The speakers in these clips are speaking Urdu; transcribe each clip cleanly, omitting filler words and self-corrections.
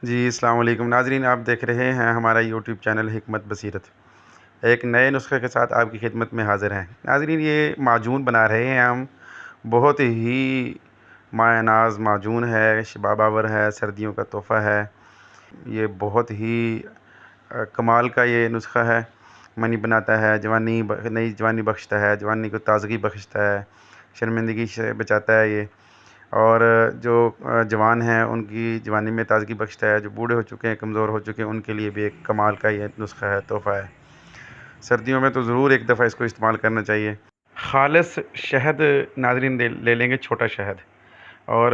جی السلام علیکم ناظرین، آپ دیکھ رہے ہیں ہمارا یوٹیوب چینل حکمت بصیرت۔ ایک نئے نسخے کے ساتھ آپ کی خدمت میں حاضر ہیں ناظرین۔ یہ معجون بنا رہے ہیں ہم، بہت ہی مایہ ناز معجون ہے، شباب آور ہے، سردیوں کا تحفہ ہے۔ یہ بہت ہی کمال کا یہ نسخہ ہے۔ منی بناتا ہے، نئی جوانی بخشتا ہے، جوانی کو تازگی بخشتا ہے، شرمندگی سے بچاتا ہے یہ، اور جو جوان ہیں ان کی جوانی میں تازگی بخشتا ہے، جو بوڑھے ہو چکے ہیں، کمزور ہو چکے ہیں، ان کے لیے بھی ایک کمال کا یہ نسخہ ہے، تحفہ ہے۔ سردیوں میں تو ضرور ایک دفعہ اس کو استعمال کرنا چاہیے۔ خالص شہد ناظرین لے لیں گے، چھوٹا شہد، اور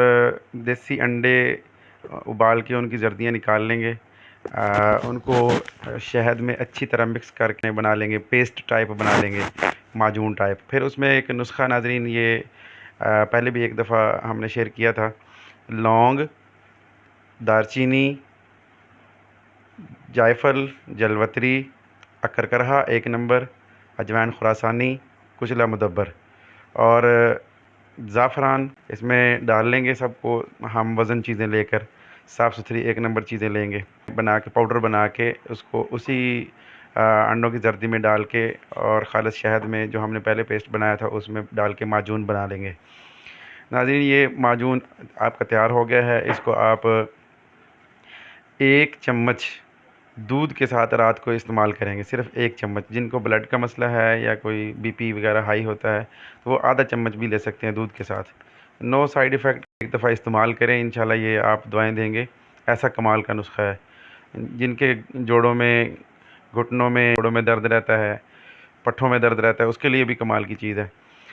دیسی انڈے ابال کے ان کی زردیاں نکال لیں گے، ان کو شہد میں اچھی طرح مکس کر کے بنا لیں گے، پیسٹ ٹائپ بنا لیں گے، معجون ٹائپ۔ پھر اس میں ایک نسخہ ناظرین، یہ پہلے بھی ایک دفعہ ہم نے شیئر کیا تھا، لونگ، دارچینی، جائفل، جلوتری، اکرکرہا 1 نمبر، اجوائن خراسانی، کچلا مدبر، اور زعفران اس میں ڈال لیں گے سب کو ہم وزن چیزیں لے کر، صاف ستھری 1 نمبر چیزیں لیں گے، بنا کے پاؤڈر بنا کے اس کو اسی انڈوں کی زردی میں ڈال کے اور خالص شہد میں جو ہم نے پہلے پیسٹ بنایا تھا اس میں ڈال کے معجون بنا لیں گے۔ ناظرین یہ معجون آپ کا تیار ہو گیا ہے۔ اس کو آپ 1 چمچ دودھ کے ساتھ رات کو استعمال کریں گے، صرف 1 چمچ۔ جن کو بلڈ کا مسئلہ ہے یا کوئی بی پی وغیرہ ہائی ہوتا ہے تو وہ آدھا چمچ بھی لے سکتے ہیں دودھ کے ساتھ۔ نو سائیڈ ایفیکٹ، ایک دفعہ استعمال کریں، انشاءاللہ یہ آپ دعائیں دیں گے۔ ایسا کمال کا نسخہ ہے۔ جن کے جوڑوں میں، گھٹنوں میں، جوڑوں میں درد رہتا ہے، پٹھوں میں درد رہتا ہے، اس کے لیے بھی کمال کی چیز ہے۔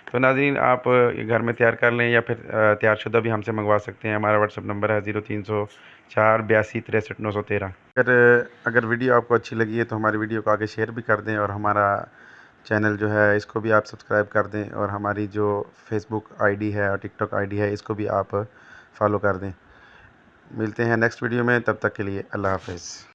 تو ناظرین آپ گھر میں تیار کر لیں، یا پھر تیار شدہ بھی ہم سے منگوا سکتے ہیں۔ ہمارا واٹس ایپ نمبر ہے 030482633913۔ اگر ویڈیو آپ کو اچھی لگی ہے تو ہماری ویڈیو کو آگے شیئر بھی کر دیں، اور ہمارا چینل جو ہے اس کو بھی آپ سبسکرائب کر دیں، اور ہماری جو فیس بک آئی ڈی ہے اور ٹک ٹاک آئی ڈی ہے اس کو بھی آپ فالو کر دیں۔ ملتے ہیں نیکسٹ ویڈیو میں، تب تک کے لیے اللہ حافظ۔